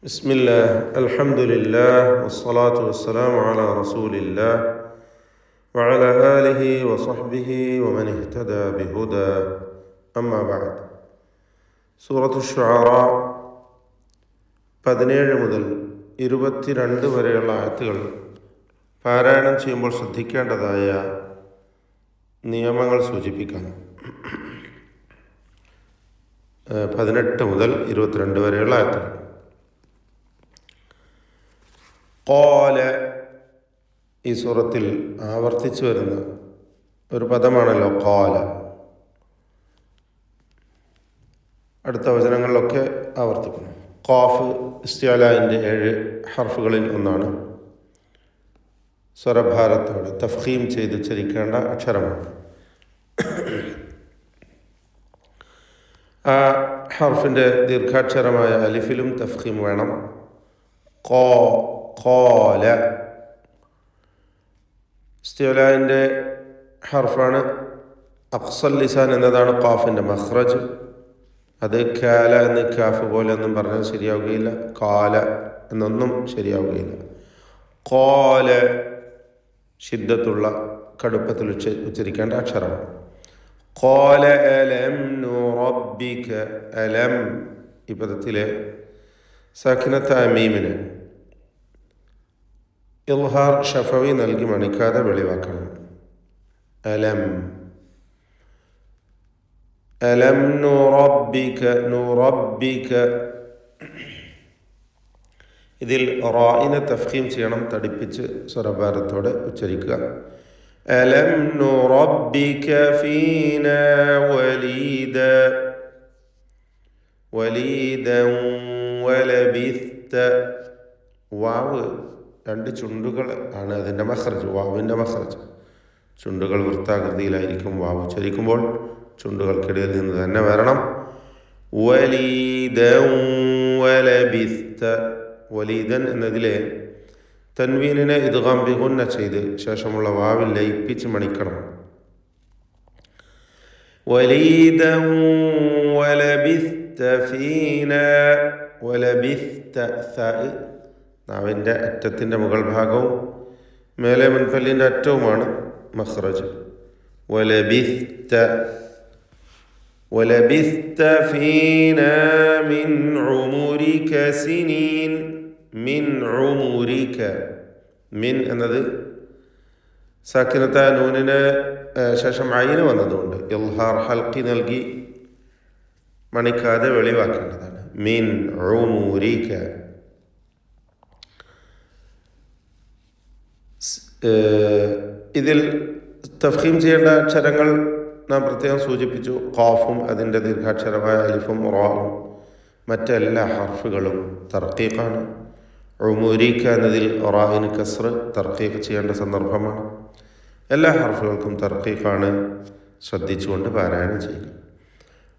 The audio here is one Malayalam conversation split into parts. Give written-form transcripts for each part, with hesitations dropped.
بسم الله الحمد لله والصلاة والسلام على رسول الله وعلى آله وصحبه ومن اهتدى بهدى أما بعد സൂറത്തു ശുആറ 17 മുതൽ 22 വരെയുള്ള ആയത്തുകൾ പാരായണം ചെയ്യുമ്പോൾ ശ്രദ്ധിക്കേണ്ടതായ നിയമങ്ങൾ സൂചിപ്പിക്കാം. 18 മുതൽ 22 വരെയുള്ള ആയത്തുകൾ. ഖാല ഈ സൂറത്തിൽ ആവർത്തിച്ചു വരുന്ന ഒരു പദമാണല്ലോ ഖാല. അടുത്ത വചനങ്ങളിലൊക്കെ ആവർത്തിക്കുന്നു. ഖാഫ് ഇസ്തിഅലാഇൻ്റെ 7 ഹർഫുകളിൽ ഒന്നാണ്. സ്വരഭാരത്തോടെ തഫ്ഖീം ചെയ്ത് ഉച്ചരിക്കേണ്ട അക്ഷരമാണ്. ആ ഹർഫിൻ്റെ ദീർഘാക്ഷരമായ അലിഫിലും തഫ്ഖീം വേണം. ഖാല ഇസ്തിഅലാഇൻ്റെ ഹർഫാണ്. അഖ്സൽ ലിസാൻ എന്നതാണ് ഖാഫിൻ്റെ മഖ്റജ്. അത് കാല എന്ന് കാഫ് പോലെ ഒന്നും പറഞ്ഞാൽ ശരിയാവുകയില്ല, കാല എന്നൊന്നും ശരിയാവുകയില്ല. ഖാല ശിദ്ദത്തുള്ള കടുപ്പത്തിൽ ഉച്ചരിക്കേണ്ട അക്ഷരമാണ്. ഖാല അലം നുറബ്ബിക. അലം ഈ പദത്തിലെ സാക്കിനത്ത മീമിന് ഇൽഹാർ ഷഫവി നൽകി മണിക്കാതെ വെളിവാക്കണം. അലം അലം നുറബ്ബിക. നുറബ്ബിക ഇതിൽ റായിനെ തഫ്ഖീം ചെയ്യണം, തടിപ്പിച്ച് സ്വരഭാരത്തോടെ ഉച്ചരിക്കുക. അലം നുറബ്ബിക ഫീനാ വലീദ. വലീദൻ വലബിസ്ത. വാവ് 2 ചുണ്ടുകൾ ആണ് അതിൻ്റെ മഖ്റജ്, വാവിൻ്റെ മഖ്റജ്. ചുണ്ടുകൾ വൃത്താകൃതിയിലായിരിക്കും. വാവ് ഉച്ചരിക്കുമ്പോൾ ചുണ്ടുകൾക്കിടയിൽ നിന്ന് തന്നെ വരണം. വലീദൻ വലബിസ്ത. വലീദൻ എന്നതിലെ തൻവീനിനെ ഇദ്ഗാം ബിഗുന്ന ചെയ്ത് ശേഷമുള്ള വാവിൽ ലയിപ്പിച്ച് മണിക്കണം. വലീദൻ വലബിസ്ത ഫീനാ. വലബിസ്ത നാവിൻ്റെ അറ്റത്തിൻ്റെ മുകൾ ഭാഗവും മേലെ മുൻപല്ലിൻ്റെ അറ്റവുമാണ് മഖ്റജ്. വലബിസ്ത. വലബിസ്ത ഫീനാ മിൻ ഉമുരിക സിനീൻ. മിൻ ഉമുരിക. മിൻ എന്നത് സാക്കിനത്ത നൂനിന് ശേഷം ഐന് വന്നതുകൊണ്ട് ഇൽഹാർ ഹൽക്കി നൽകി മണിക്കാതെ വെളിവാക്കേണ്ടതാണ്. മിൻ ഉമുരിക. ഇതിൽ തഫ്ഖീം ചെയ്യേണ്ട അക്ഷരങ്ങൾ നാം പ്രത്യേകം സൂചിപ്പിച്ചു. ഖാഫും അതിൻ്റെ ദീർഘാക്ഷരമായ അലിഫും റാവും മറ്റെല്ലാ ഹർഫുകളും തർക്കീഖാണ്. ഉമുരിക എന്നതിൽ റായിന് കസ്ർ തർക്കീഖ് ചെയ്യേണ്ട സന്ദർഭമാണ്. എല്ലാ ഹർഫുകൾക്കും തർക്കീഖാണ്. ശ്രദ്ധിച്ചുകൊണ്ട് പാരായണം ചെയ്യുക.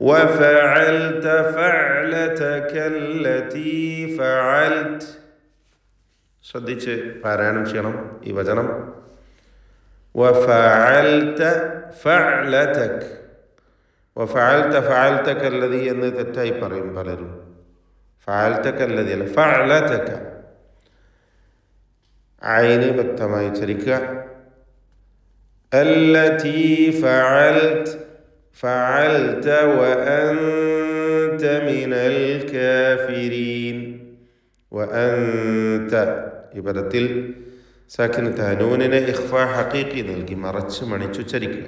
وفعلت فعلتك التي فعلت. ശ്രദ്ധിച്ച് പാരായണം ചെയ്യണം ഈ വചനം. وفعلت فعلتك. وفعلت فعلتك الذي എന്ന് തെറ്റായി പറയും പലരും. فعلتك الذي അല്ല, فعلتك. ഐന് വ്യക്തമായി ഉച്ചരിക്കുക. التي فعلت. فعلت وأنت من الكافرين. وأنت ഈ പദത്തിൽ സാക്കിനത്ത നൂനിനെ ഇഖ്ഫാ ഹഖീഖി നൽകി മറച്ച് മണിച്ചുച്ചരിക്കുക.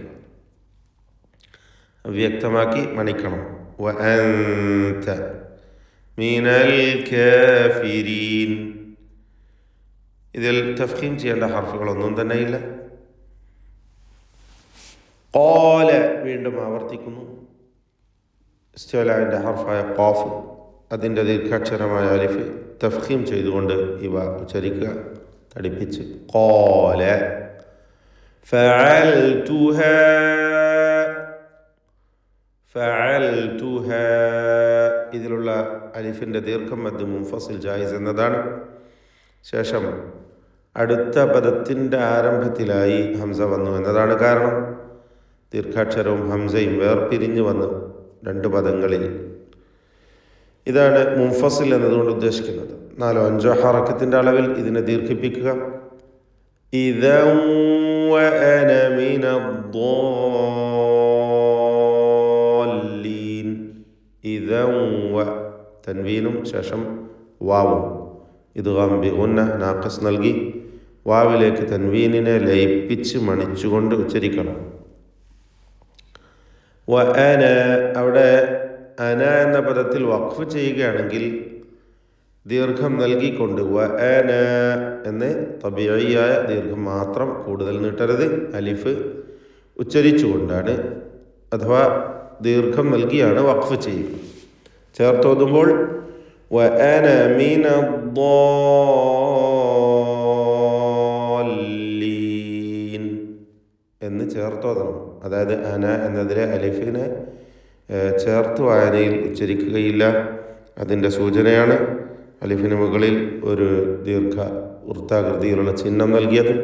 വ്യക്തമാക്കി മണിക്കണം. വഅൻത മിനൽ കാഫിരീൻ. ഇതിൽ തഫ്ഖീം ചെയ്യേണ്ട ഹർഫുകളൊന്നും തന്നെയില്ല. ഖാല വീണ്ടും ആവർത്തിക്കുന്നു. ഇസ്തിഅലാഇൻ്റെ ഹർഫായ ഖാഫ് അതിൻ്റെ ദീർഘാക്ഷരമായ അലിഫ് തഫ്ഖീം ചെയ്തുകൊണ്ട് ഇവ ഉച്ചരിക്കുക, തടിപ്പിച്ച്. ഖാല ഫഅൽതുഹാ. ഫഅൽതുഹാ ഇതിലുള്ള അലിഫിൻ്റെ ദീർഘം മദ് മുൻഫസിൽ ജായിസ് എന്നതാണ്. ശേഷം അടുത്ത പദത്തിൻ്റെ ആരംഭത്തിലായി ഹംസ വന്നു എന്നതാണ് കാരണം. ദീർഘാക്ഷരവും ഹംസയും വേർപിരിഞ്ഞ് വന്നു 2 പദങ്ങളിൽ. ഇതാണ് മുൻഫസിൽ എന്നതുകൊണ്ട് ഉദ്ദേശിക്കുന്നത്. 4-5 ഹറക്കത്തിൻ്റെ അളവിൽ ഇതിനെ ദീർഘിപ്പിക്കുക. ഇദാ വഅന മിനദ്ദാല്ലീൻ. ഇദാ വ തൻവീനും ശേഷം വാവും ഇദ്ഗാം ബിഗുന്ന നാഖിസ് നൽകി വാവിലേക്ക് തൻവീനിനെ ലയിപ്പിച്ച് മണിച്ചുകൊണ്ട് ഉച്ചരിക്കണം. വ അന അവിടെ അന എന്ന പദത്തിൽ വഖഫ് ചെയ്യുകയാണെങ്കിൽ ദീർഘം നൽകിക്കൊണ്ട് വ അന എന്ന് തബീഇയായ ദീർഘം മാത്രം, കൂടുതൽ നീട്ടരുത്. അലിഫ് ഉച്ചരിച്ചുകൊണ്ടാണ് അഥവാ ദീർഘം നൽകിയാണ് വഖഫ് ചെയ്യുക. ചേർത്തോതുമ്പോൾ വ അന മിനദ്ദാല്ലീൻ എന്ന് ചേർത്തോതണം. അതായത് അന എന്നതിലെ അലിഫിനെ ചേർത്ത് വായനയിൽ ഉച്ചരിക്കുകയില്ല. അതിൻ്റെ സൂചനയാണ് അലിഫിന് മുകളിൽ ഒരു ദീർഘ വൃത്താകൃതിയിലുള്ള ചിഹ്നം നൽകിയത്.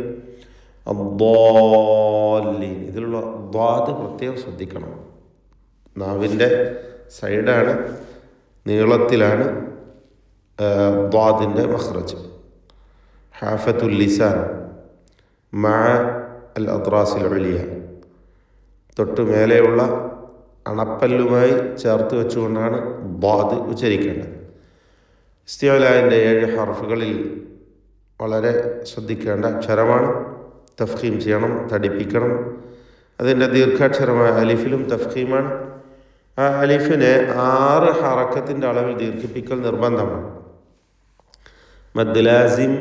അദ്ദാല്ലീൻ, ഇതിലുള്ള ദ്വാദ് പ്രത്യേകം ശ്രദ്ധിക്കണം. നാവിൻ്റെ സൈഡാണ്, നീളത്തിലാണ് ദ്വാദിൻ്റെ മഖ്റജ്. ഹാഫത്തുൽ ലിസാൻ മഅ അൽ അദ്റാസിൽ ഉലിയ, തൊട്ടു മേലെയുള്ള അണപ്പല്ലുമായി ചേർത്ത് വെച്ചുകൊണ്ടാണ് ദ്വാദ് ഉച്ചരിക്കേണ്ടത്. ഇസ്തിഅലാഇൻ്റെ 7 ഹർഫുകളിൽ വളരെ ശ്രദ്ധിക്കേണ്ട അക്ഷരമാണ്. തഫ്ഖീം ചെയ്യണം, തടിപ്പിക്കണം. അതിൻ്റെ ദീർഘാക്ഷരമായ അലിഫിലും തഫ്ഖീമാണ്. ആ അലിഫിനെ 6 ഹറക്കത്തിൻ്റെ അളവിൽ ദീർഘിപ്പിക്കൽ നിർബന്ധമാണ്. മദ് ലാസിം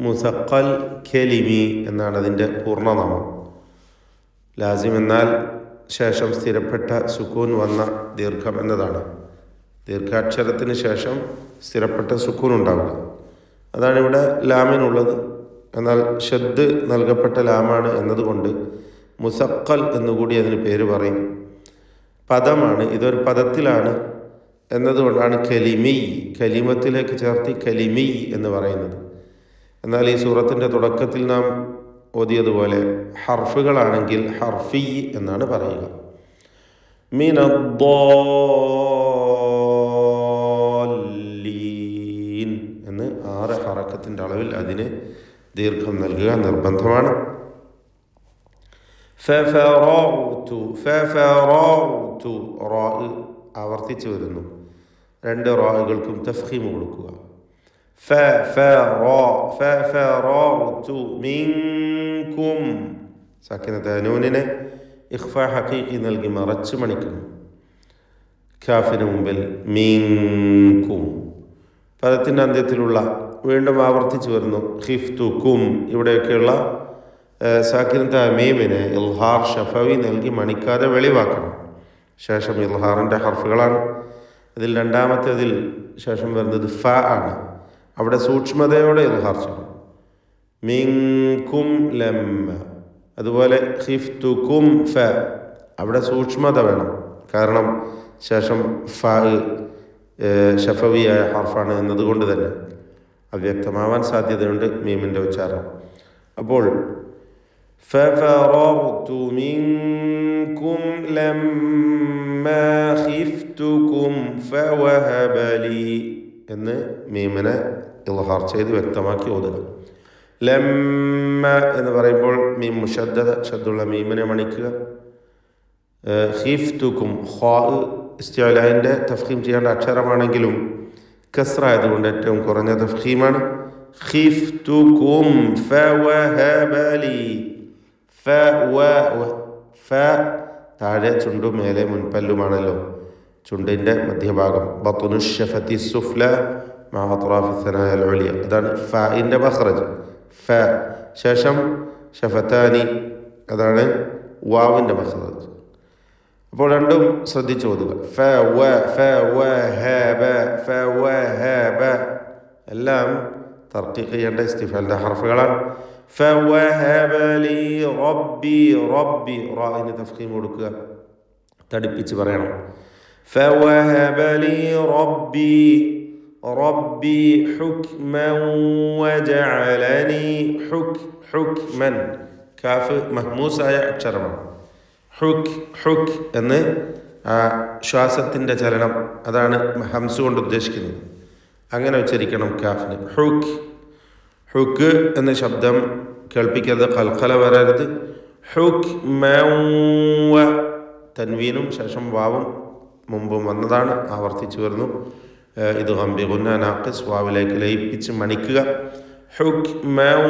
മുസഖൽ കലിമി എന്നാണ് അതിൻ്റെ പൂർണ്ണനാമം. ലാസിം എന്നാൽ ശേഷം സ്ഥിരപ്പെട്ട സുക്കൂൻ വന്ന ദീർഘം എന്നതാണ്. ദീർഘാക്ഷരത്തിന് ശേഷം സ്ഥിരപ്പെട്ട സുക്കൂൻ ഉണ്ടാവുക, അതാണ് ഇവിടെ ലാമിനുള്ളത്. എന്നാൽ ഷദ് നൽകപ്പെട്ട ലാമാണ് എന്നതുകൊണ്ട് മുസഖൽ എന്നുകൂടി അതിന് പേര് പറയും. പദമാണ്, ഇതൊരു പദത്തിലാണ് എന്നതുകൊണ്ടാണ് കലിമി, കലിമത്തിലേക്ക് ചേർത്തി കലിമി എന്ന് പറയുന്നത്. എന്നാൽ ഈ സൂറത്തിൻ്റെ തുടക്കത്തിൽ നാം ഓതിയതുപോലെ ഹർഫുകളാണെങ്കിൽ ഹർഫി എന്നാണ് പറയുക. മിനദ്ദാല്ലീൻ എന്ന് 6 ഹറക്കത്തിൻ്റെ അളവിൽ അതിന് ദീർഘം നൽകുക നിർബന്ധമാണ്. ഫഫറഉതു റാ ആവർത്തിച്ചു വരുന്നു. 2 റാകൾക്കും തഫ്ഖീം കൊടുക്കുക. ഫഫറഉതു മിൻകും സാക്കിനത്തെ നൂനിനെ ഇഖ്ഫാ ഹഖീഖി നൽകി മറച്ച് മണിക്കണം. കാഫിന് മുമ്പിൽ മിൻകും. പദത്തിൻ്റെ അന്ത്യത്തിലുള്ള വീണ്ടും ആവർത്തിച്ചു വരുന്നു ഖിഫ്തുകും. ഇവിടെയൊക്കെയുള്ള സാക്കിനത്തെ മീമിനെ ഇൽഹാർ ഷഫവി നൽകി മണിക്കാതെ വെളിവാക്കണം. ശേഷം ഇൽഹാറിൻ്റെ ഹർഫുകളാണ്. അതിൽ രണ്ടാമത്തേതിൽ ശേഷം വരുന്നത് ഫ ആണ്. അവിടെ സൂക്ഷ്മതയോടെ ഇൽഹാർ ചെയ്യണം. മിൻകും ലമ്മ. അതുപോലെ ഖിഫ്തുകും ഫ, അവിടെ സൂക്ഷ്മത വേണം. കാരണം ശേഷം ഫ ഷഫവിയായ ഹർഫാണ് എന്നതുകൊണ്ട് തന്നെ അവ്യക്തമാവാൻ സാധ്യതയുണ്ട് മീമിൻ്റെ ഉച്ചാരണം. അപ്പോൾ ഫഫറർതു മിൻകും ലമ്മാ ഖിഫ്തുകും ഫവഹബലി എന്ന് മീമിനെ ഇൽഹാർ ചെയ്ത് വ്യക്തമാക്കി ഓതുക. ലമ്മ എന്ന് പറയുമ്പോൾ മീം മുഷദ്ദദ, ഷദ്ദുള്ള മീമിനെ മണിക്കുക. ഖിഫ്തുകും ഖാ ഇസ്തിഅലാഇൻ്റെ തഫ്ഖീം ചെയ്യേണ്ട അക്ഷരമാണെങ്കിലും കസ്റ ആയതുകൊണ്ട് ഏറ്റവും കുറഞ്ഞ തഫ്ഖീമാണ്. ഖിഫ്തുകും ഫവഹബലി. ഫ താഴെ ചുണ്ടും മേലെ മുൻപല്ലുമാണല്ലോ, ചുണ്ടിൻ്റെ മധ്യഭാഗം. ബത്നു ഷഫത്തി സുഫ്ല മഅ അത്റാഫി സനായ അൽ ഉലിയ, അതാണ് ഫഇൻ്റെ മഖ്റജ്. ഫ ശേഷം ഷഫത്താനി, അതാണ് വാവിൻ്റെ മഖ്റജ്. അപ്പോൾ രണ്ടും ശ്രദ്ധിച്ചു ഓതുക. എല്ലാം തർക്കീഖ് ചെയ്യേണ്ട ഇസ്തിഫാലിൻ്റെ ഹർഫുകളാണ്. ഫവഹബലി റബ്ബി. റബ്ബി റാഇന് തഫ്ഖീം കൊടുക്കുക, തടിപ്പിച്ച് പറയണം. ഫവഹബലി റബ്ബി റബ്ബി ഹുക്മൻ വജഅലനി ഹുക്മൻ. കാഫ് മഹ്മൂസായ അക്ഷരമാണ്. ഹുക് എന്ന് ശ്വാസത്തിൻ്റെ ചലനം, അതാണ് ഹംസ് കൊണ്ട് ഉദ്ദേശിക്കുന്നത്. അങ്ങനെ ഉച്ചരിക്കണം കാഫിന്. ഹുക്ക് ഹുക്ക് എന്ന ശബ്ദം കേൾപ്പിക്കരുത്, ഖൽഖല വരരുത്. ഹുക്ക് മൗവ, തൻവീനും ശേഷം വാവും മുമ്പും വന്നതാണ്, ആവർത്തിച്ചു വരുന്നു. ഇത് ഗംബിഗുന്ന നാഖിസ്, വാവിലേക്ക് ലയിപ്പിച്ച് മണിക്കുക. ഹുക്മൻ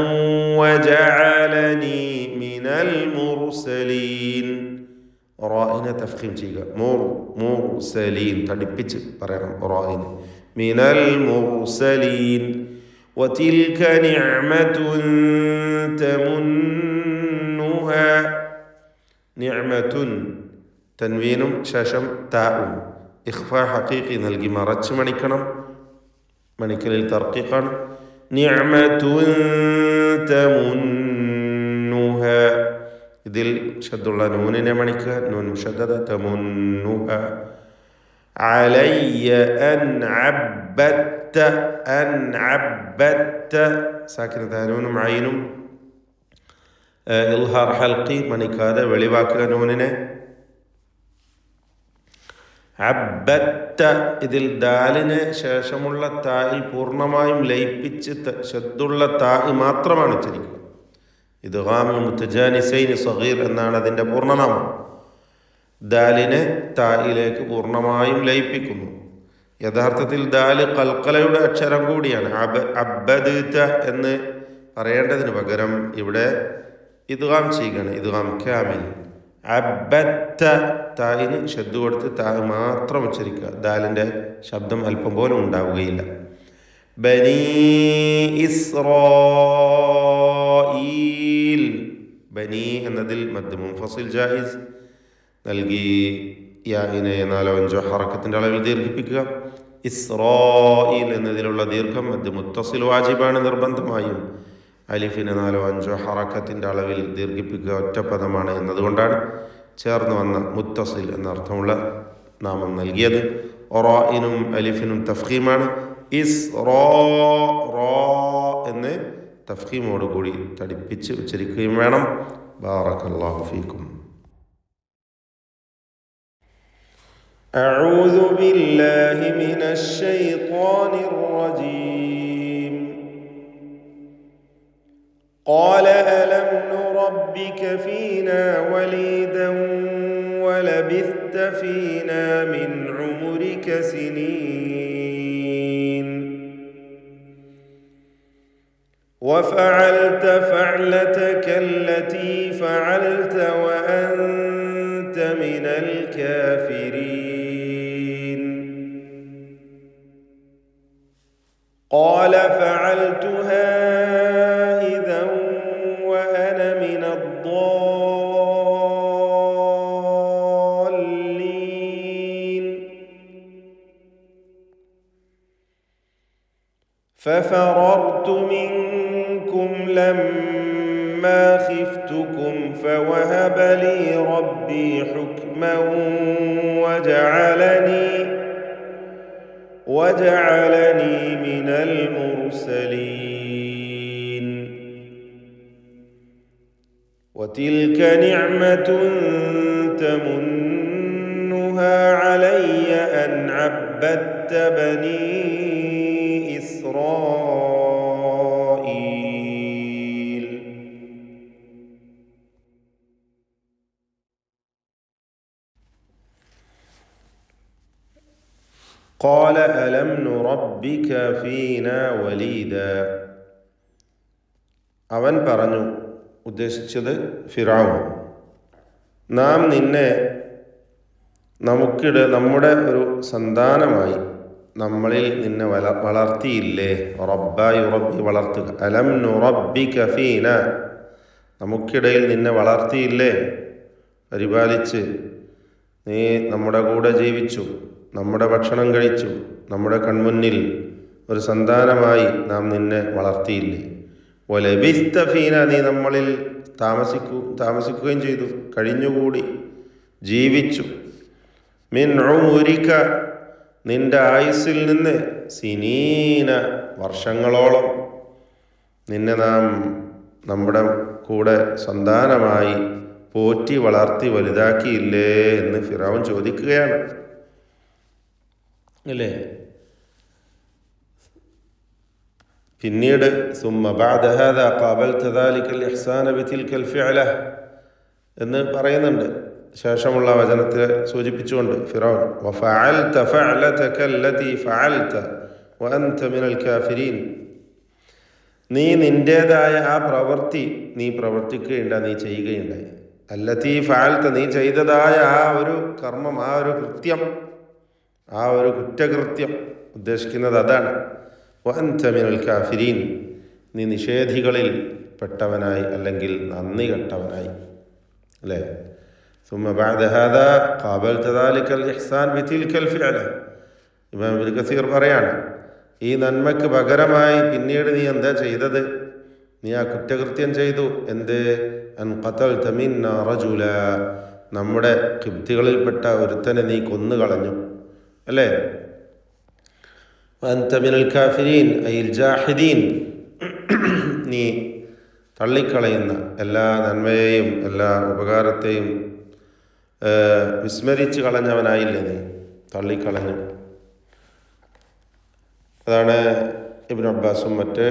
വജഅലനി മിനൽ മുർസലീൻ, റാഇനെ തഫ്ഖീം ചെയ്യുക. മുർസലീൻ തടിപ്പിച്ച് പറയണം റാഇനെ. മിനൽ മുർസലീൻ. വതിൽക നിഅമതുൻ തമുന്നുഹാ, നിഅമതുൻ തൻവീനും ശേഷം താഉം ഇഖ്ഫാ ഹഖീഖി നൽകി മറച്ച് മണിക്കണം. മണിക്കലിൽ തർക്കീഖാണ്. നിഅമതുൻ തമുന്നുഹാ, ഇതിൽ ഷദ്ദുള്ള നൂനിനെ മണിക്കുക. നൂൻ മുഷദ്ദദ. തമുന്നുഹ. അലയ്യ അൻഅബ്ബത്ത, അൻഅബ്ബത്ത സാക്കിന നൂനും ഐനും ഇൽഹാർ ഹൽഖി മണിക്കാതെ വെളിവാക്കുക നൂനിനെ. അബ്ബത്ത, ഇതിൽ ദാലിന് ശേഷമുള്ള തായിൽ പൂർണ്ണമായും ലയിപ്പിച്ച് ഷദ്ദുള്ള താ മാത്രമാണ് ഉച്ചരിക്കുക. ഇദ്ഗാമുൽ മുതജാനിസൈനി സഗീർ എന്നാണ് അതിൻ്റെ പൂർണ്ണനാമം. ദാലിനെ തായിലേക്ക് പൂർണ്ണമായും ലയിപ്പിക്കുന്നു. യഥാർത്ഥത്തിൽ ദാല് ഖൽഖലയുടെ അക്ഷരം കൂടിയാണ്. അബ്ബദത എന്ന് പറയേണ്ടതിന് പകരം ഇവിടെ ഇദ്ഗാം ചെയ്യുകയാണ്, ഇദ്ഗാം കാമിൽ. അബ്ബത്ത, തായിന് ഷദ്ദ് കൊടുത്ത് താ മാത്രം ഉച്ചരിക്കുക. ദാലിൻ്റെ ശബ്ദം അല്പം പോലും ഉണ്ടാവുകയില്ല. ബനീ ഇസ്രായീൽ, ബനീ എന്നതിൽ മദ് മുൻഫസിൽ ജായിസ് നൽകി യാഇനെ 4-5 ഹറക്കത്തിൻ്റെ അളവിൽ ദീർഘിപ്പിക്കുക. ഇസ്രായീൽ എന്നതിലുള്ള ദീർഘം മദ് മുത്തസിൽ വാജിബാണ് നിർബന്ധമായും. അലിഫിനെ 4-5 ഹറക്കത്തിൻ്റെ അളവിൽ ദീർഘിപ്പിക്കുക ഒറ്റ പദമാണ് എന്നതുകൊണ്ടാണ് ചേർന്ന് വന്ന മുത്തസിൽ എന്നർത്ഥമുള്ള നാമം നൽകിയത്. റാഇനും അലിഫിനും തഫ്ഖീമാണ്. ഇസ്റാ എന്ന് തഫ്ഖീമോട് കൂടി തടിപ്പിച്ച് ഉച്ചരിക്കുകയും വേണം. ബാറകല്ലാഹു ഫീക്കും. അഊദു ബില്ലാഹി മിനശ് ശൈത്വാനിർ റജീം. قال ألم نربك فينا وليدا ولبثت فينا من عمرك سنين وفعلت فعلتك التي فعلت وأنت من الكافرين. قال فعلتها إذا وأنا من الضالين. ففررت منكم لما خفتكم فوهب لي ربي حكما وجعلني من المرسلين. وتلك نعمة تمنها علي أن عبدت بني إسرائيل. قال ألم نربك فينا وليدا. അവൻ പറഞ്ഞു, ഉദ്ദേശിച്ചത് ഫിറഔൻ, നാം നിന്നെ നമ്മുടെ ഒരു സന്താനമായി നമ്മളിൽ നിന്നെ വളർത്തിയില്ലേ. റബ്ബായി റബ്ബി വളർത്തുക. അലം നുറബ്ബിക ഫീന, നമുക്കിടയിൽ നിന്നെ വളർത്തിയില്ലേ, പരിപാലിച്ച് നീ നമ്മുടെ കൂടെ ജീവിച്ചു, നമ്മുടെ ഭക്ഷണം കഴിച്ചു, നമ്മുടെ കൺമുന്നിൽ ഒരു സന്താനമായി നാം നിന്നെ വളർത്തിയില്ലേ. വലബിസ്ത ഫീന, നീ നമ്മളിൽ താമസിക്കുകയും ചെയ്തു, കഴിഞ്ഞുകൂടി, ജീവിച്ചു. മിൻ ഉമുരിക, നിന്റെ ആയുസ്സിൽ നിന്ന്, സിനീന, വർഷങ്ങളോളം നിന്നെ നാം നമ്മുടെ കൂടെ സന്താനമായി പോറ്റി വളർത്തി വലുതാക്കിയില്ലേ എന്ന് ഫിറഔൻ ചോദിക്കുകയാണ്. അല്ലേ? പിന്നീട് സുമ്മ ബഅദ ഹാദാ ഖാബൽത ദാലികൽ ഇഹ്സാന ബിതിൽകൽ ഫിഅല എന്ന് പറയുന്നുണ്ട്. ശേഷമുള്ള വചനത്തെ സൂചിപ്പിച്ചുകൊണ്ട് ഫിറഔൻ വഫഅൽത ഫഅലതക അല്ലതി ഫഅൽത വഅൻത മിനൽ കാഫിരീൻ, നീ നിൻ്റേതായ ആ പ്രവൃത്തി നീ പ്രവർത്തിക്കുകയുണ്ടായി, നീ ചെയ്യുകയുണ്ടായി. അല്ലതി ഫഅൽത, നീ ചെയ്തതായ ആ ഒരു കർമ്മം, ആ ഒരു കൃത്യം, ആ ഒരു കുറ്റകൃത്യം ഉദ്ദേശിക്കുന്നത് അതാണ്. വഅൻത മിനൽ കാഫിരീൻ, നീ നിഷേധികളിൽ പെട്ടവനായി അല്ലെങ്കിൽ നന്ദി കെട്ടവനായി. അല്ലേ? ثم بعد هذا قابلت ذلك الإحسان بتلك الفعلة. ഇമാം ഇബ്നു കസീർ പറയാണ്, ഈ നന്മയ്ക്ക് പകരമായി പിന്നീട് നീ എന്താ ചെയ്തത്? നീ ആ കുറ്റകൃത്യം ചെയ്തു. എന്ത്? അൻ ഖതൽത മിന്നാ റജുല, നമ്മുടെ ഖിബ്തികളിൽപ്പെട്ട ഒരുത്തനെ നീ കൊന്നുകളഞ്ഞു. അല്ലേ? വഅൻത മിനൽ കാഫിരീൻ അയ്ൽ ജാഹിദീൻ, നീ തള്ളിക്കളയുന്ന എല്ലാ നന്മയെയും എല്ലാ ഉപകാരത്തെയും വിസ്മരിച്ച് കളഞ്ഞവനായില്ലേ നീ, തള്ളിക്കളഞ്ഞു. അതാണ് ഇബ്നു അബ്ബാസും മറ്റ്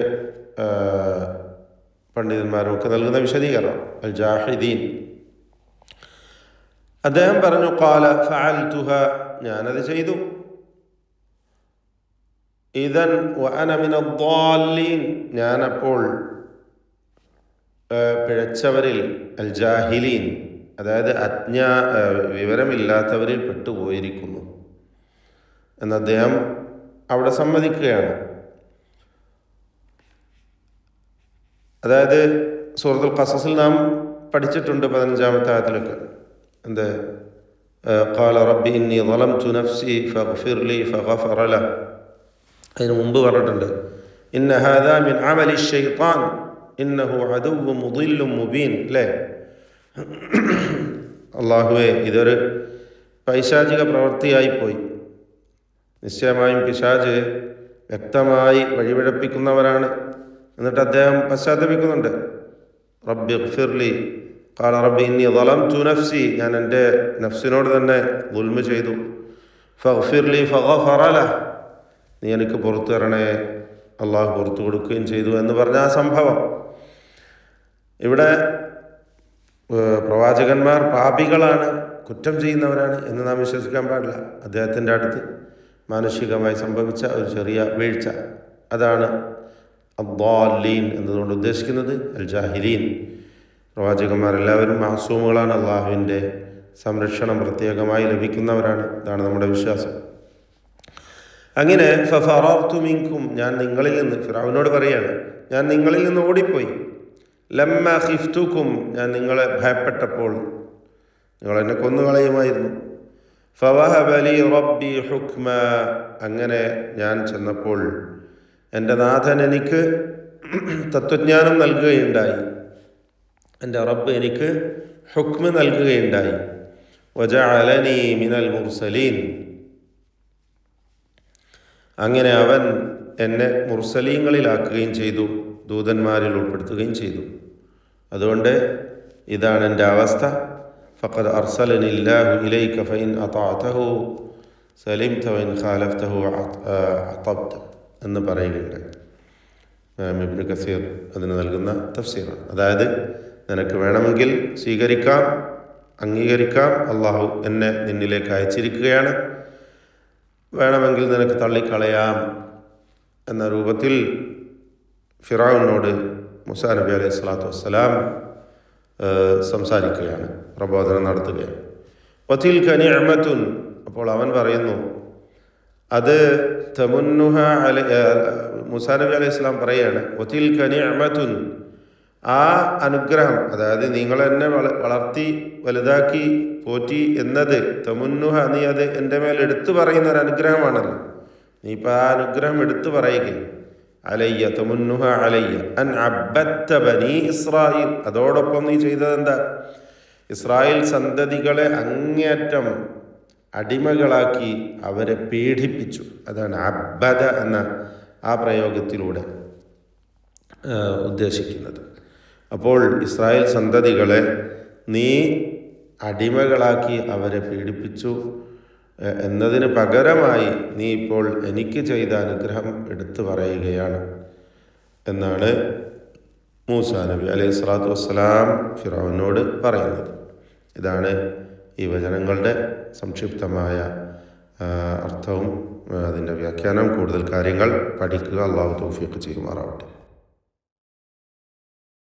പണ്ഡിതന്മാരും ഒക്കെ നൽകുന്ന വിശദീകരണം. അൽ ജാഹിദീൻ. അദ്ദേഹം പറഞ്ഞു ഖാല ഫഅൽതുഹ, ഞാനത് ചെയ്തു. ഇദൻ വഅന മിനദ് ദ്വാല്ലീൻ, ഞാനപ്പോൾ പിഴച്ചവരിൽ, അൽ ജാഹിലീൻ, അതായത് വിവരമില്ലാത്തവരിൽ പെട്ടുപോയിരിക്കുന്നു എന്ന് അദ്ദേഹം അവിടെ സമ്മതിക്കുകയാണ്. അതായത് സൂറത്തുൽ ഖസസിൽ നാം പഠിച്ചിട്ടുണ്ട് 15-ാമത്തെ ആയത്തിലൊക്കെ എന്ത്? ഖാല റബ്ബി ഇന്നി ളലംതു നഫ്സി ഫഗ്ഫിർ ലി ഫഗഫറ ലഹു. അതിന് മുമ്പ് പറഞ്ഞിട്ടുണ്ട് ഇന്ന ഹാദാ മിൻ അമലി ശൈത്താൻ ഇന്നഹു അദുവ്വുൻ മുദില്ലുൻ മുബീൻ. അല്ലേ? അള്ളാഹുവേ, ഇതൊരു പൈശാചിക പ്രവൃത്തിയായിപ്പോയി. നിശ്ചയമായും പിശാച് വ്യക്തമായി വഴിപിഴപ്പിക്കുന്നവരാണ്. എന്നിട്ട് അദ്ദേഹം പശ്ചാത്തപിക്കുന്നുണ്ട്. റബ്ബി ഗ്ഫിർ ലി, ഖാല റബ്ബി ഇന്നി ളലംതു നഫ്സി, ഞാൻ എൻ്റെ നഫ്സിനോട് തന്നെ ദുൽമ് ചെയ്തു. ഫഗ്ഫിർ ലി ഫഗഫറ ലഹു, നീ എനിക്ക് പുറത്തു തരണേ, അള്ളാഹു പുറത്തു കൊടുക്കുകയും ചെയ്തു എന്ന് പറഞ്ഞ ആ സംഭവം. ഇവിടെ പ്രവാചകന്മാർ പാപികളാണ്, കുറ്റം ചെയ്യുന്നവരാണ് എന്ന് നാം വിശ്വസിക്കാൻ പാടില്ല. അദ്ദേഹത്തിൻ്റെ അടുത്ത് മാനുഷികമായി സംഭവിച്ച ഒരു ചെറിയ വീഴ്ച, അതാണ് അദ്ദാലീൻ എന്നതുകൊണ്ട് ഉദ്ദേശിക്കുന്നത് അൽ ജാഹിലീൻ. പ്രവാചകന്മാരെല്ലാവരും മാസൂമുകളാണ്, അള്ളാഹുവിൻ്റെ സംരക്ഷണം പ്രത്യേകമായി ലഭിക്കുന്നവരാണ്. ഇതാണ് നമ്മുടെ വിശ്വാസം. അങ്ങനെ ഫഫറർതു മിൻകും, ഞാൻ നിങ്ങളിൽ നിന്ന്, ഫിറഔനോട് പറയാണ്, ഞാൻ നിങ്ങളിൽ നിന്ന് ഓടിപ്പോയി. ലമ്മ ഖിഫ്തുക്കും, ഞാൻ നിങ്ങളെ ഭയപ്പെട്ടപ്പോൾ, നിങ്ങൾ എന്നെ കൊന്നുകളയുമായിരുന്നു. ഫവഹബ ലി റബ്ബി ഹുക്മ, അങ്ങനെ ഞാൻ ചെന്നപ്പോൾ എൻ്റെ നാഥൻ എനിക്ക് തത്വജ്ഞാനം നൽകുകയുണ്ടായി, എൻ്റെ റബ്ബ് എനിക്ക് ഹുക്മ് നൽകുകയുണ്ടായി. വജഅലനി മിനൽ മുർസലീൻ, അങ്ങനെ അവൻ എന്നെ മുർസലീങ്ങളിലാക്കുകയും ചെയ്തു, ദൂതന്മാരിൽ ഉൾപ്പെടുത്തുകയും ചെയ്തു. അതുകൊണ്ട് ഇതാണ് എൻ്റെ അവസ്ഥ. ഫഖദ് അർസലനി അല്ലാഹു ഇലൈക ഫഇൻ അതഅതഹു സലിംത വഇൻ ഖാലഫ്തഹു അതബ്ത എന്ന് പറയുകയുണ്ട്. ഇബ്നു കസീർ അതിന് നൽകുന്ന തഫ്സീറാണ്. അതായത് നിനക്ക് വേണമെങ്കിൽ സ്വീകരിക്കാം, അംഗീകരിക്കാം, അള്ളാഹു എന്നെ നിന്നിലേക്ക് അയച്ചിരിക്കുകയാണ്, വേണമെങ്കിൽ നിനക്ക് തള്ളിക്കളയാം എന്ന രൂപത്തിൽ ഫിറഔനോട് മൂസാ നബി അലൈഹി സ്വലാത്തു വസ്സലാം സംസാരിക്കുകയാണ്, പ്രബോധനം നടത്തുകയാണ്. വതിൽക നിഅമത്തുൻ, അപ്പോൾ അവൻ പറയുന്നു, അത് തമുന്നുഹ മൂസാ നബി അലൈഹി സ്വലാം പറയുകയാണ്, വതിൽക നിഅമത്തുൻ, ആ അനുഗ്രഹം, അതായത് നിങ്ങൾ എന്നെ വളർത്തി വലുതാക്കി പോറ്റി എന്നത്, തമുന്നുഹ, നീ അത് എൻ്റെ മേൽ എടുത്തു പറയുന്ന ഒരു അനുഗ്രഹമാണല്ലോ. നീ ഇപ്പം ആ അനുഗ്രഹം എടുത്തു പറയുക. അലയ്യ തമുന്നുഹ അലയ്യ അൻ അബ്ബത്ത ബനി ഇസ്രായേൽ, അതോടൊപ്പം നീ ചെയ്തത് എന്താ? ഇസ്രായേൽ സന്തതികളെ അങ്ങേയറ്റം അടിമകളാക്കി അവരെ പീഡിപ്പിച്ചു. അതാണ് അബ്ബദ എന്ന ആ പ്രയോഗത്തിലൂടെ ഉദ്ദേശിക്കുന്നത്. അപ്പോൾ ഇസ്രായേൽ സന്തതികളെ നീ അടിമകളാക്കി അവരെ പീഡിപ്പിച്ചു എന്നതിന് പകരമായി നീ ഇപ്പോൾ എനിക്ക് ചെയ്ത അനുഗ്രഹം എടുത്തു പറയുകയാണ്. എന്നാണ് മൂസാ നബി അലൈഹി സ്വലാത്തു വസ്സലാം ഫിറൗനോട് പറയുന്നത്. ഇതാണ് ഈ വചനങ്ങളുടെ സംക്ഷിപ്തമായ അർത്ഥവും അതിൻ്റെ വ്യാഖ്യാനം. കൂടുതൽ കാര്യങ്ങൾ പഠിക്കുക. അള്ളാഹു തൗഫീഖ് ചെയ്യുമാറാവട്ടെ.